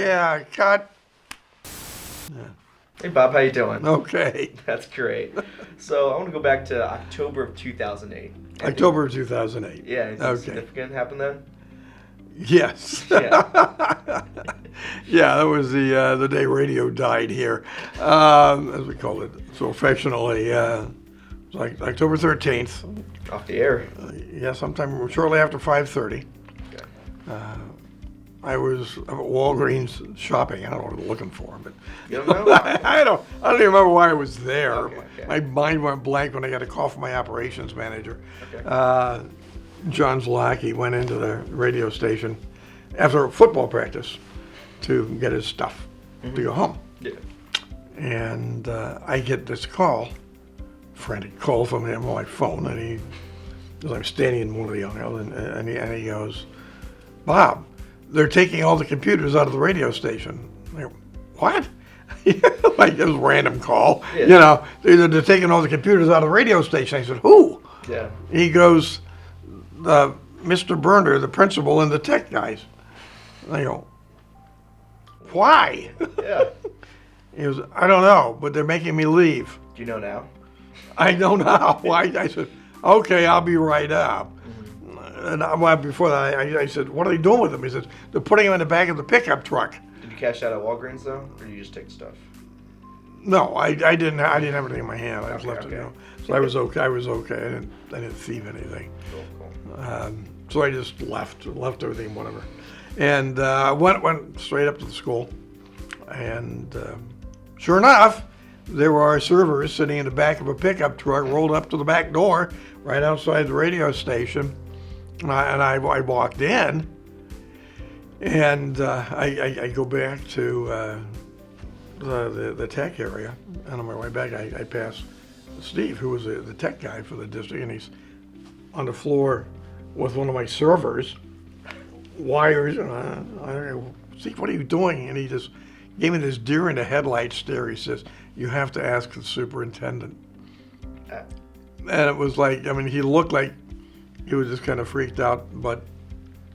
Yeah, cut. Hey Bob, how you doing? Okay. That's great. So I want to go back to October of 2008. October of 2008. Yeah, anything Okay. significant happened then? Yes. Yeah. Yeah, that was the day radio died here, as we call it so affectionately. It was like October 13th. Off the air. Yeah, sometime shortly after 5:30. Okay. I was at Walgreens shopping. I don't know what I was looking for, but You don't know? I don't even remember why I was there. Okay. My mind went blank when I got a call from my operations manager. Okay. John Zlaki went into the radio station after a football practice to get his stuff to go home. Yeah. And I get this frantic call from him on my phone, and I'm standing in one of the aisles, and he goes, "Bob, they're taking all the computers out of the radio station." I go, "What?" Like this random call. Yeah. You know, they're taking all the computers out of the radio station. I said, "Who?" Yeah. He goes, "Mr. Berner, the principal, and the tech guys." I go, "Why?" Yeah. He goes, "I don't know, but they're making me leave." Do you know now? I don't know why. I said, "Okay, I'll be right up." And before that, I said, "What are they doing with them?" He said, "They're putting them in the back of the pickup truck." Did you cash out at Walgreens though, or did you just take the stuff? No, I didn't have anything in my hand. I just left it, Okay. you know. So I was okay. I didn't thieve anything. Cool. So I just left everything, whatever, and went straight up to the school, and sure enough, there were our servers sitting in the back of a pickup truck, rolled up to the back door, right outside the radio station, and I walked in, and I go back to the tech area, and on my way back, I passed Steve, who was the tech guy for the district, and he's on the floor with one of my servers, wires, and I go, "Steve, what are you doing?" And he just gave me this deer in the headlights stare. He says, "You have to ask the superintendent." And it was like, I mean, he looked like he was just kind of freaked out,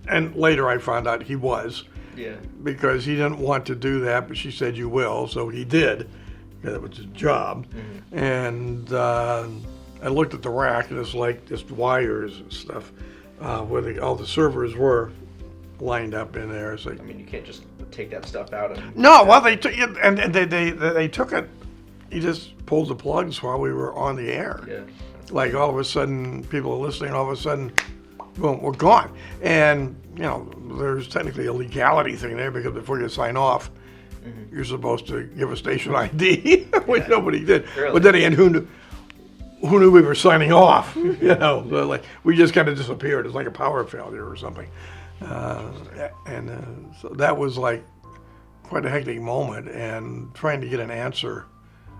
and later I found out he was. Yeah. Because he didn't want to do that, but she said you will, so he did. That was his job. Mm-hmm. And I looked at the rack, and it's like just wires and stuff where all the servers were lined up in there. It's like, I mean, you can't just take that stuff out and. no, well, they took it, and they took it. He just pulled the plugs while we were on the air. Yeah. Like all of a sudden, people are listening. All of a sudden, boom, we're gone. And you know, there's technically a legality thing there because before you sign off, you're supposed to give a station ID, which nobody did. Really? But then again, who knew we were signing off? You know, so like we just kind of disappeared. It's like a power failure or something. So that was like quite a hectic moment, and trying to get an answer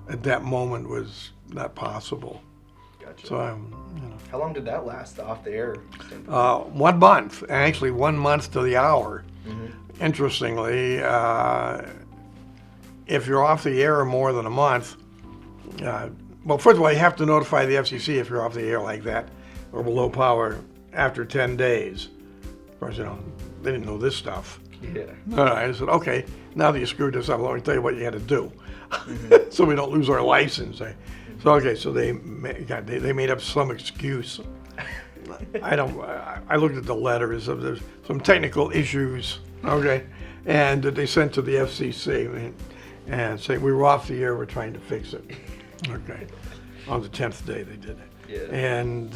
at that moment was not possible. Gotcha. So How long did that last off the air? 1 month, actually 1 month to the hour. Mm-hmm. Interestingly, if you're off the air more than a month, well, first of all, you have to notify the FCC if you're off the air like that or below power after 10 days. Of course, you know, they didn't know this stuff. Yeah. All right, I said, okay, now that you screwed this up, let me tell you what you had to do, so we don't lose our license. So they made up some excuse. I looked at the letters of there's some technical issues, okay, and that they sent to the FCC and saying we were off the air, we're trying to fix it. Okay, on the 10th day they did it. Yeah. And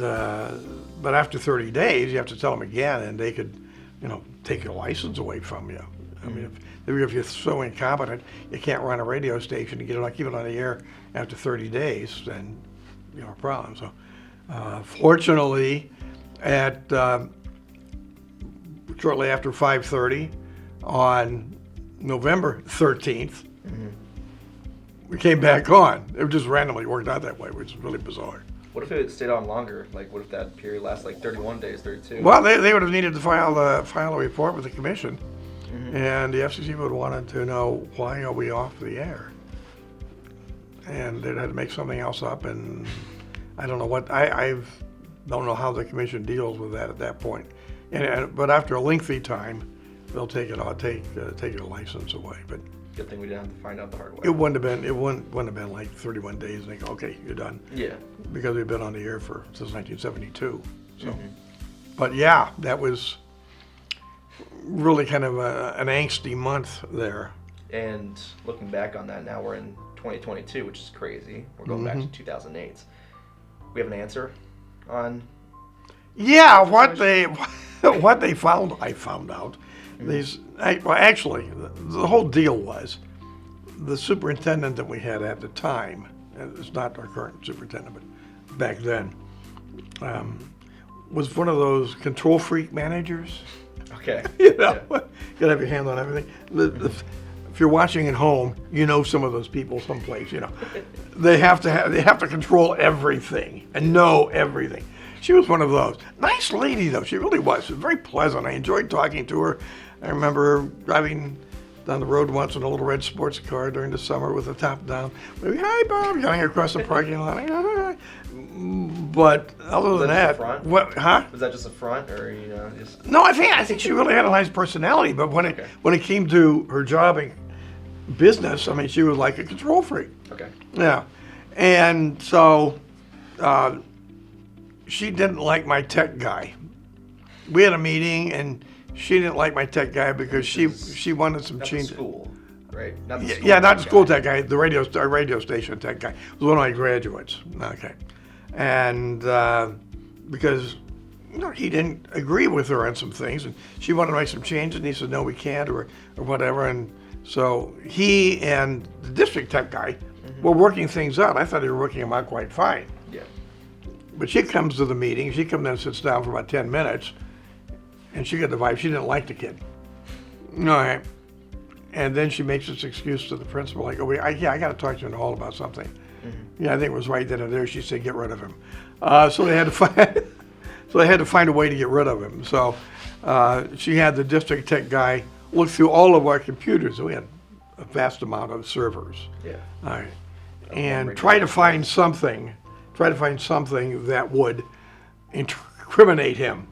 but after 30 days, you have to tell them again, and they could, you know, take your license away from you. I mean, if you're so incompetent, you can't run a radio station to keep it on the air after 30 days, then you have a problem. So, fortunately, at shortly after 5:30 on November 13th, we came back on. It just randomly worked out that way, which is really bizarre. What if it stayed on longer? Like, what if that period lasts like 31 days, 32? Well, they would have needed to file a report with the commission, and the FCC would have wanted to know why are we off the air, and they'd had to make something else up, and I don't know what I don't know how the commission deals with that at that point, but after a lengthy time, they'll take your license away. But Good thing we didn't have to find out the hard way. it wouldn't have been like 31 days and they go, okay, you're done. Yeah. Because we've been on the air since 1972. So, Mhm. But yeah, that was really kind of an angsty month there. And looking back on that, now we're in 2022, which is crazy. We're going back to 2008. We have an answer on. Yeah, what they found, I found out. Actually, the whole deal was the superintendent that we had at the time. And it's not our current superintendent, but back then, was one of those control freak managers. Okay. You know, you gotta have your hand on everything. If you're watching at home, you know some of those people someplace. You know, they have to control everything and know everything. She was one of those. Nice lady though, she really was. She was very pleasant. I enjoyed talking to her. I remember driving down the road once in a little red sports car during the summer with the top down. Maybe, hi Bob, going across the parking lot. But other than that, what? Huh? Was that just a front, or just? No, I think she really had a nice personality. But when it came to her job and business, I mean, she was like a control freak. Okay. Yeah, and so she didn't like my tech guy. We had a meeting, and she didn't like my tech guy because she wanted some change. School, right? Not the school yeah, not the school tech guy. The our radio station tech guy was one of my graduates. Okay. And because he didn't agree with her on some things, and she wanted to make some changes, and he said, no, we can't, or whatever. And so he and the district tech guy were working things out. I thought they were working them out quite fine. Yeah. But she comes to the meeting, she comes in and sits down for about 10 minutes, and she got the vibe she didn't like the kid. All right. And then she makes this excuse to the principal, like, I got to talk to you in the hall about something. Yeah, I think it was right then and there. She said, "Get rid of him." So they had to find a way to get rid of him. So she had the district tech guy look through all of our computers. We had a vast amount of servers. Yeah. All right, and try to find something that would incriminate him,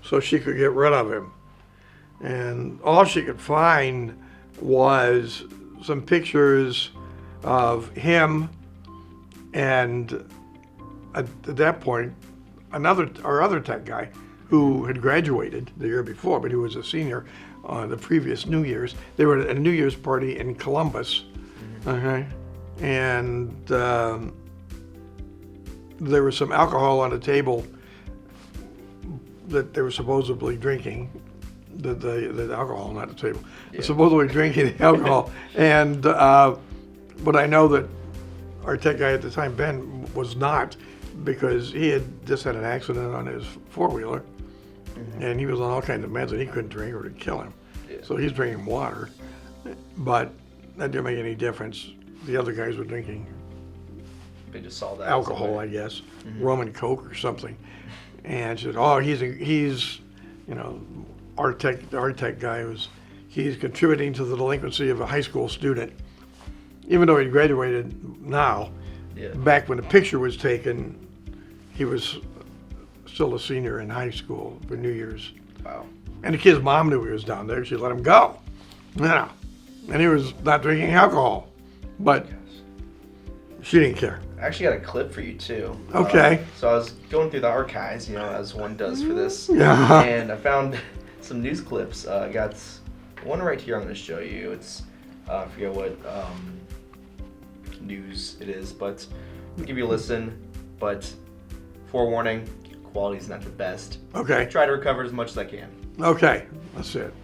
so she could get rid of him. And all she could find was some pictures of him. And at that point, our other tech guy, who had graduated the year before, but who was a senior the previous New Year's, they were at a New Year's party in Columbus, okay, and there was some alcohol on the table that they were supposedly drinking, the alcohol, not the table, supposedly drinking the alcohol, and but I know that our tech guy at the time, Ben, was not, because he had just had an accident on his four-wheeler, and he was on all kinds of meds, and he couldn't drink or it'd kill him. Yeah. So he's drinking water, but that didn't make any difference. The other guys were drinking they just saw that alcohol, I guess, rum and Coke or something. And she said, "Oh, he's our tech guy he's contributing to the delinquency of a high school student." Even though he graduated now, back when the picture was taken, he was still a senior in high school for New Year's. Wow. And the kid's mom knew he was down there. She let him go. Yeah. And he was not drinking alcohol. But she didn't care. I actually got a clip for you, too. Okay. So I was going through the archives, as one does for this. Yeah. And I found some news clips. I got one right here I'm going to show you. It's, I forget what news it is, but I'll give you a listen. But forewarning, quality's not the best. Okay. I try to recover as much as I can. Okay, that's it.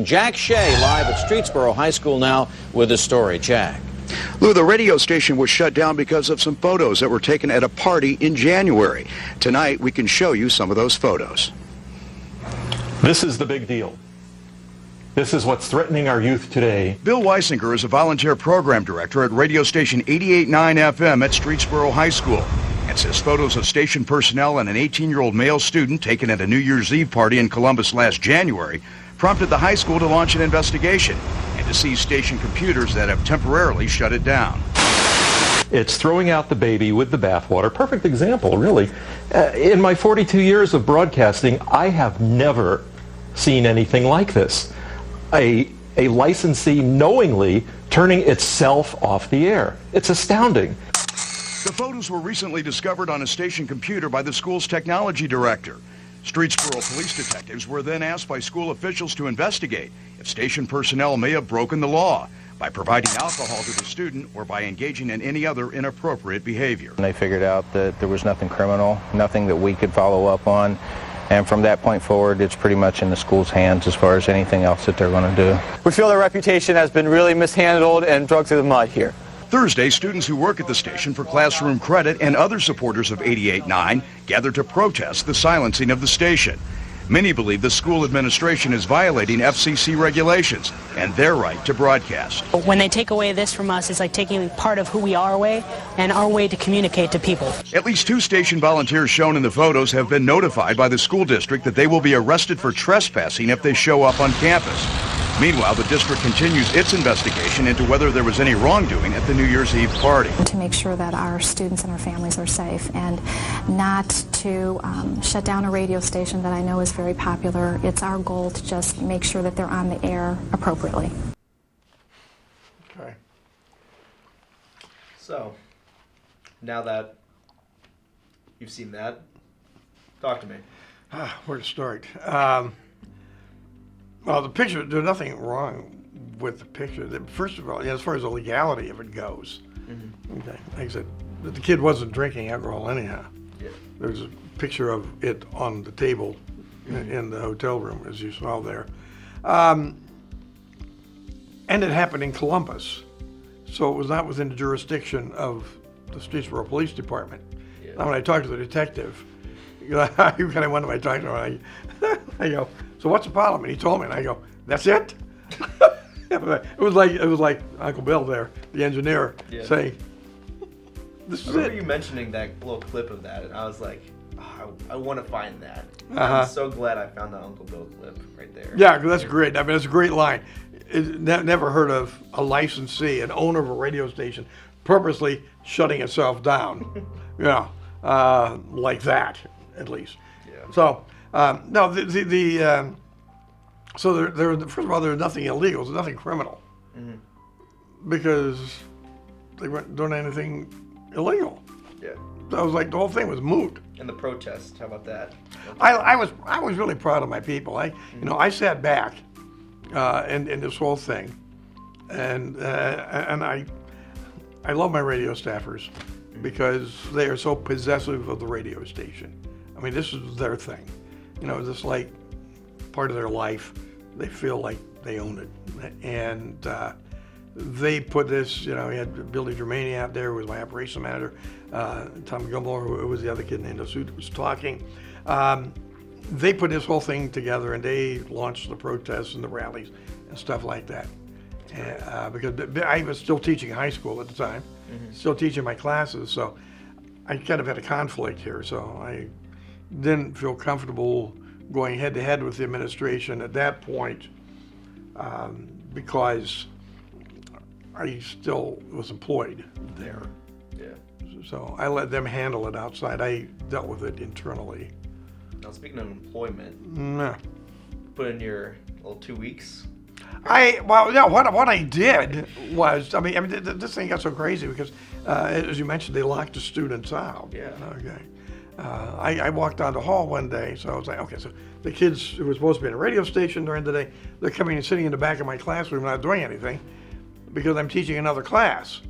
Jack Shea live at Streetsboro High School now with the story. Jack. Lou, the radio station was shut down because of some photos that were taken at a party in January. Tonight, we can show you some of those photos. This is the big deal. This is what's threatening our youth today. Bill Weisinger is a volunteer program director at radio station 88.9 FM at Streetsboro High School and says photos of station personnel and an 18-year-old male student taken at a New Year's Eve party in Columbus last January prompted the high school to launch an investigation and to seize station computers that have temporarily shut it down. It's throwing out the baby with the bathwater. Perfect example, really. In my 42 years of broadcasting, I have never seen anything like this. A licensee knowingly turning itself off the air. It's astounding. The photos were recently discovered on a station computer by the school's technology director. Streetsboro police detectives were then asked by school officials to investigate if station personnel may have broken the law by providing alcohol to the student or by engaging in any other inappropriate behavior. They figured out that there was nothing criminal, nothing that we could follow up on, and from that point forward, it's pretty much in the school's hands as far as anything else that they're going to do. We feel their reputation has been really mishandled and dragged through the mud here. Thursday, students who work at the station for classroom credit and other supporters of 88.9 gathered to protest the silencing of the station. Many believe the school administration is violating FCC regulations and their right to broadcast. When they take away this from us, it's like taking part of who we are away and our way to communicate to people. At least 2 station volunteers shown in the photos have been notified by the school district that they will be arrested for trespassing if they show up on campus. Meanwhile, the district continues its investigation into whether there was any wrongdoing at the New Year's Eve party. To make sure that our students and our families are safe, and not to shut down a radio station that I know is very popular. It's our goal to just make sure that they're on the air appropriately. Okay. So, now that you've seen that, talk to me. Where to start? Well, the picture, there's nothing wrong with the picture. First of all, as far as the legality of it goes, okay, like I said, the kid wasn't drinking alcohol anyhow. Yeah. There's a picture of it on the table in the hotel room, as you saw there. And it happened in Columbus, so it was not within the jurisdiction of the Streetsboro Police Department. Yeah. Now, when I talked to the detective, you kind of wonder if I talked to him. I go, so what's the problem? And he told me, and I go, that's it? It was like Uncle Bill there, the engineer, saying, this I is remember it. you mentioning that little clip of that, and I was like, oh, I want to find that. Uh-huh. I'm so glad I found the Uncle Bill clip right there. Yeah, that's great. I mean, it's a great line. Never heard of a licensee, an owner of a radio station, purposely shutting itself down. Like that, at least. Yeah. So, no, so there, first of all, there's nothing illegal, there's nothing criminal, because they weren't doing anything illegal. Yeah. So I was like, the whole thing was moot. And the protest, how about that? I was really proud of my people. I sat back in this whole thing, and I love my radio staffers because they are so possessive of the radio station. I mean, this is their thing. Just like part of their life. They feel like they own it, and they put this. We had Billy Germani out there, who was my operations manager. Tom Gumler, who was the other kid named Osud, was talking. They put this whole thing together, and they launched the protests and the rallies and stuff like that. Because I was still teaching high school at the time, still teaching my classes, so I kind of had a conflict here. So I didn't feel comfortable going head to head with the administration at that point, because I still was employed there. Yeah. So I let them handle it outside. I dealt with it internally. Now, speaking of employment, Nah. put in your little 2 weeks. What I did was, this thing got so crazy because, as you mentioned, they locked the students out. Yeah. Okay. I walked down the hall one day, so I was like, okay, so the kids who were supposed to be in a radio station during the day, they're coming and sitting in the back of my classroom not doing anything because I'm teaching another class.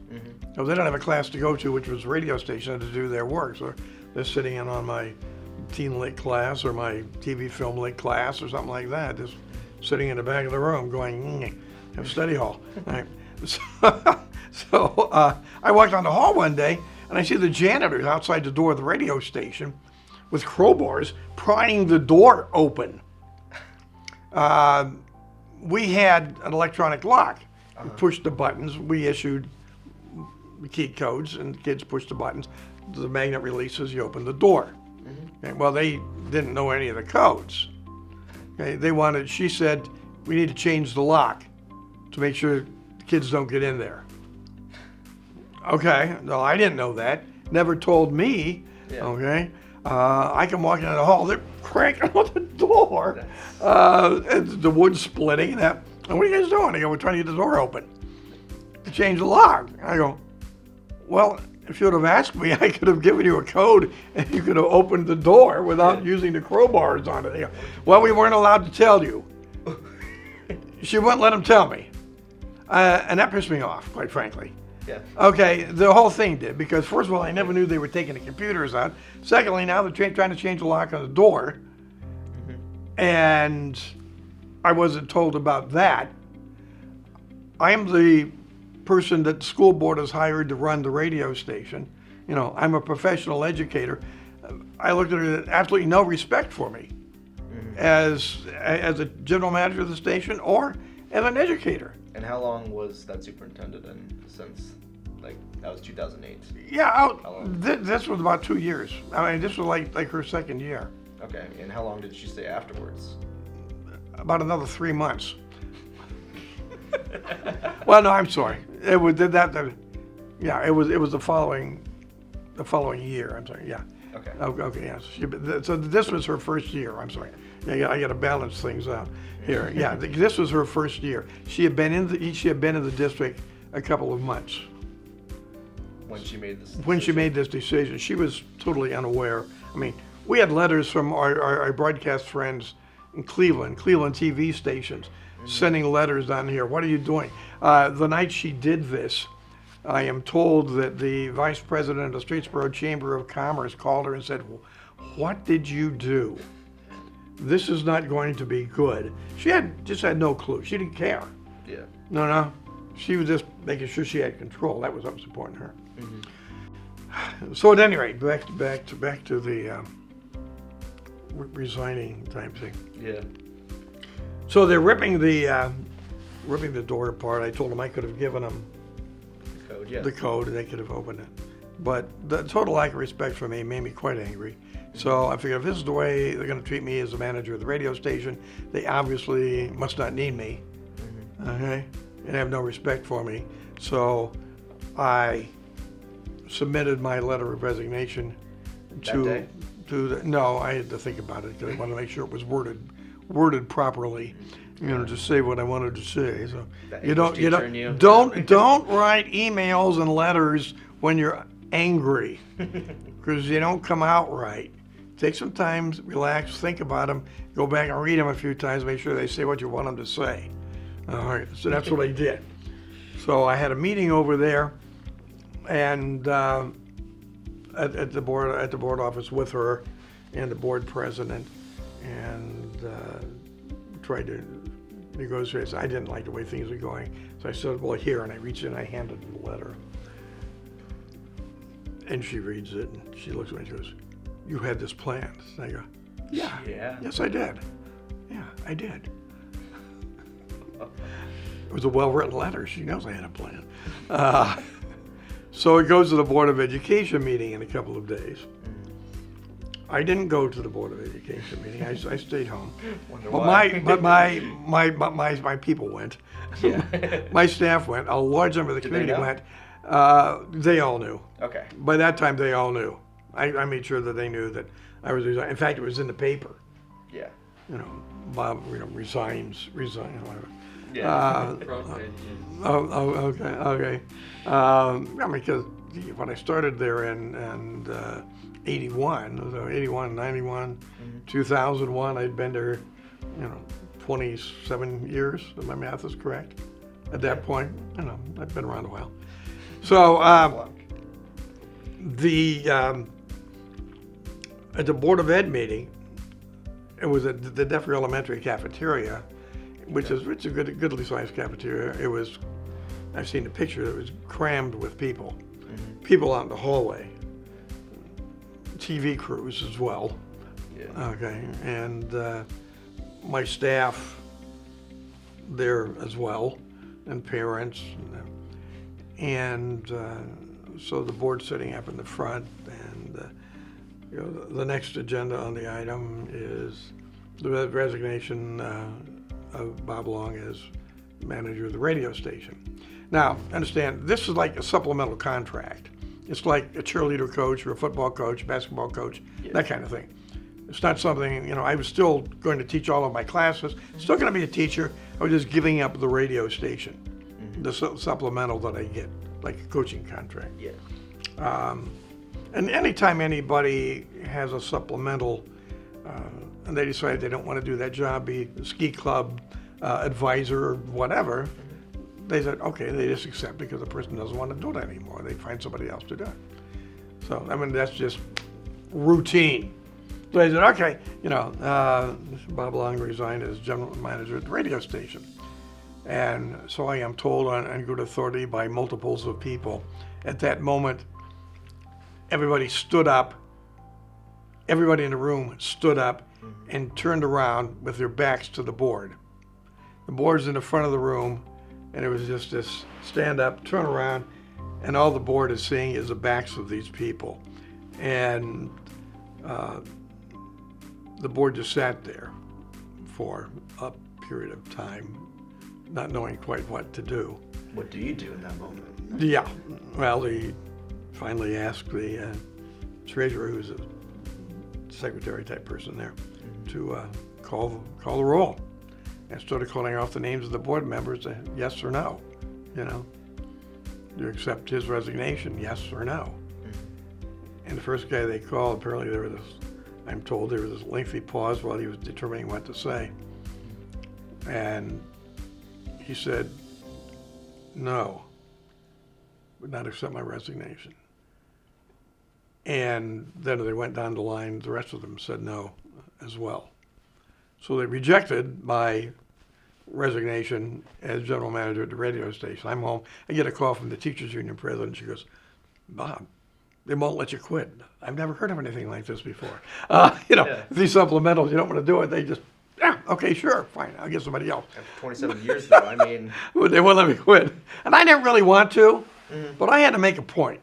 So they don't have a class to go to, which was a radio station, to do their work. So they're sitting in on my teen lit class or my TV film lit class or something like that, just sitting in the back of the room going, have study hall. All right. So I walked down the hall one day and I see the janitors outside the door of the radio station with crowbars prying the door open. We had an electronic lock. We pushed the buttons. We issued key codes, and kids pushed the buttons. The magnet releases. You open the door. Okay, well, they didn't know any of the codes. Okay, she said, we need to change the lock to make sure the kids don't get in there. Okay, no, I didn't know that. Never told me. Yeah. Okay, I come walking in the hall. They're cranking on the door. And the wood's splitting and that. And what are you guys doing? They go, we're trying to get the door open to change the lock. I go, well, if you would have asked me, I could have given you a code and you could have opened the door without using the crowbars on it. They go, well, we weren't allowed to tell you. She wouldn't let them tell me. And that pissed me off, quite frankly. Yeah. Okay, the whole thing did, because first of all, I never knew they were taking the computers out. Secondly, now they're trying to change the lock on the door. And I wasn't told about that. I am the person that the school board has hired to run the radio station. You know, I'm a professional educator. I looked at it, absolutely no respect for me as a general manager of the station or as an educator. And how long was that superintendent in since, like, that was 2008? Yeah, this was about 2 years. I mean, this was like her second year. Okay, and how long did she stay afterwards? About another 3 months. Well, no, I'm sorry. It was yeah. It was the following year. I'm sorry. Yeah. Okay. Okay. Yes. So this was her first year. I'm sorry. Yeah, I got to balance things out here. Yeah. This was her first year. She had been in the district a couple of months. When she made this decision. When she made this decision, she was totally unaware. I mean, we had letters from our broadcast friends in Cleveland TV stations, sending letters down here. What are you doing? The night she did this, I am told that the vice president of the Streetsboro Chamber of Commerce called her and said, what did you do? This is not going to be good. She just had no clue. She didn't care. Yeah. No. She was just making sure she had control. That was what was important to her. So at any rate, back to the resigning type thing. Yeah. So they're ripping the door apart. I told them I could have given them Code, yeah. the code and they could have opened it. But the total lack of respect for me made me quite angry. So I figured if this is the way they're going to treat me as the manager of the radio station, they obviously must not need me, okay, and have no respect for me. So I submitted my letter of resignation to no, I had to think about it because I wanted to make sure it was worded properly, to say what I wanted to say. So don't write emails and letters when you're angry, because they don't come out right. Take some time, relax, think about them, go back and read them a few times, make sure they say what you want them to say. All right, so that's what I did. So I had a meeting over there, and at the board office with her and the board president, and tried to negotiate. I didn't like the way things were going, so I said, well, here, and I reached in, I handed her the letter. And she reads it, and she looks at me and she goes, you had this planned. And I go, yeah. Yes, I did. Yeah, I did. It was a well-written letter. She knows I had a plan. So it goes to the Board of Education meeting in a couple of days. I didn't go to the Board of Education meeting. I stayed home. But my people went. Yeah. My staff went. A large number of the community went. They all knew. Okay. By that time, they all knew. I made sure that they knew that I was resigning. In fact, it was in the paper. Yeah. Bob, resigns, whatever. Yeah. Okay. Because when I started there in 81, so 81, 91, 2001, I'd been there, 27 years, if my math is correct. At that point, I've been around a while. So at the Board of Ed meeting, it was at the Duffer Elementary cafeteria, which is a goodly sized cafeteria. It was, I've seen the picture, it was crammed with people. People out in the hallway. TV crews as well. Yeah. Okay, and my staff there as well, and parents. And so the board's sitting up in the front, and the next agenda on the item is the resignation of Bob Long as manager of the radio station. Now, understand, this is like a supplemental contract. It's like a cheerleader coach or a football coach, basketball coach, that kind of thing. It's not something, I was still going to teach all of my classes, still going to be a teacher. I was just giving up the radio station, the supplemental that I get, like a coaching contract. Yeah. And anytime anybody has a supplemental and they decide they don't want to do that job, be a ski club advisor or whatever, they said, okay, they just accept because the person doesn't want to do it anymore. They find somebody else to do it. So, that's just routine. So I said, okay, Bob Long resigned as general manager at the radio station. And so I am told on good authority by multiples of people. At that moment, everybody stood up. Everybody in the room stood up and turned around with their backs to the board. The board's in the front of the room, and it was just this stand up, turn around, and all the board is seeing is the backs of these people. And the board just sat there for a period of time, not knowing quite what to do. What do you do in that moment? Yeah, well, they finally asked the treasurer, who's a secretary type person there, to call the roll, and started calling off the names of the board members, yes or no. Do you accept his resignation, yes or no? And the first guy they called, apparently I'm told there was this lengthy pause while he was determining what to say. And he said, no, would not accept my resignation. And then they went down the line, the rest of them said no as well. So they rejected my resignation as general manager at the radio station. I'm home, I get a call from the teachers union president. She goes, Bob, they won't let you quit. I've never heard of anything like this before. These supplementals, you don't want to do it, they just, okay, sure, fine, I'll get somebody else. After 27 years, though, I mean... They won't let me quit. And I didn't really want to, but I had to make a point.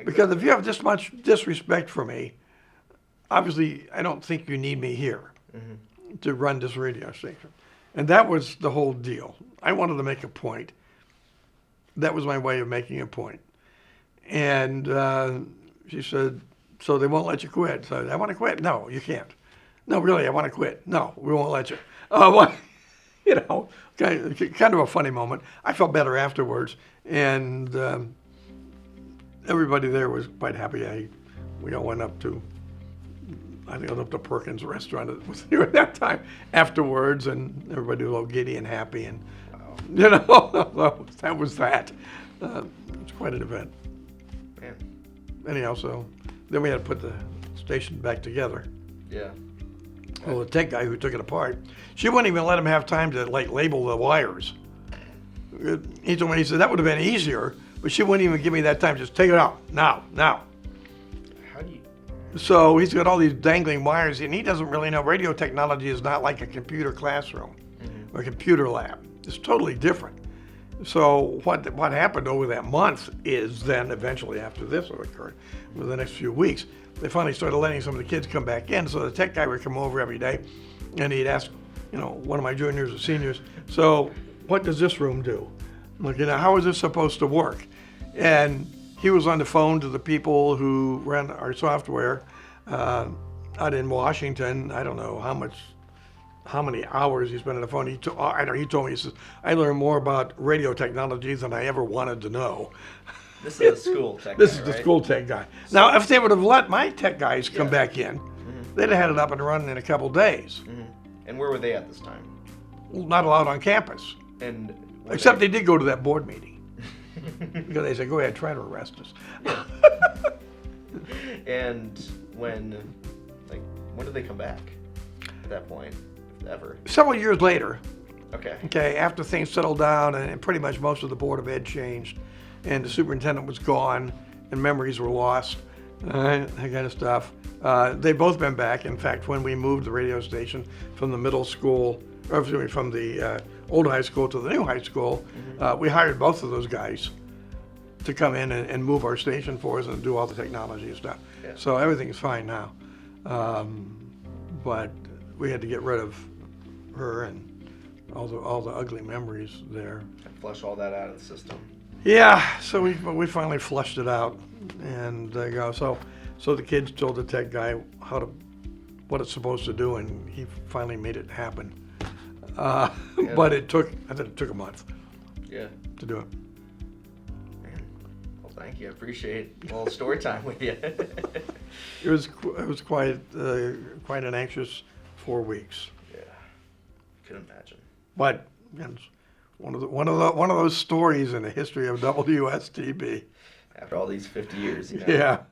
Because if you have this much disrespect for me, obviously I don't think you need me here to run this radio station. And that was the whole deal. I wanted to make a point. That was my way of making a point. And she said, so they won't let you quit. So I want to quit. No, you can't. No, really, I want to quit. No, we won't let you. Kind of a funny moment. I felt better afterwards. And everybody there was quite happy. We all went up to, I think I went up to Perkins restaurant that was here at that time afterwards, and everybody was all giddy and happy. And, that was that. It's quite an event. Man. Anyhow, so then we had to put the station back together. Yeah. Well, the tech guy who took it apart, she wouldn't even let him have time to label the wires. He told me, he said, that would have been easier, but she wouldn't even give me that time. Just take it out, now. How do you... So he's got all these dangling wires, and he doesn't really know. Radio technology is not like a computer classroom or a computer lab. It's totally different. So what happened over that month is then eventually after this occurred, over the next few weeks, they finally started letting some of the kids come back in. So the tech guy would come over every day, and he'd ask, one of my juniors or seniors, so what does this room do? I'm like, how is this supposed to work? And he was on the phone to the people who ran our software out in Washington. I don't know how many hours he spent on the phone. He told me, he says, I learned more about radio technology than I ever wanted to know. This is the school tech guy, This is the school tech guy. Now, if they would have let my tech guys come back in, they'd have had it up and running in a couple days. And where were they at this time? Not allowed on campus. And Except they did go to that board meeting. Because they said, go ahead, try to arrest us. And when did they come back at that point, if ever? Several years later. Okay, after things settled down and pretty much most of the Board of Ed changed and the superintendent was gone and memories were lost, that kind of stuff. They've both been back. In fact, when we moved the radio station from the middle school, from the old high school to the new high school, we hired both of those guys to come in and move our station for us and do all the technology and stuff. Yeah. So everything's fine now. But we had to get rid of her and all the ugly memories there. And flush all that out of the system. Yeah, so we finally flushed it out, and so the kids told the tech guy what it's supposed to do, and he finally made it happen. But I think it took a month. Yeah. To do it. Man, well, thank you. I appreciate a little story time with you. It was quite an anxious 4 weeks. Yeah, couldn't imagine. But again, it's one of those stories in the history of WSTB. After all these 50 years, you know. Yeah.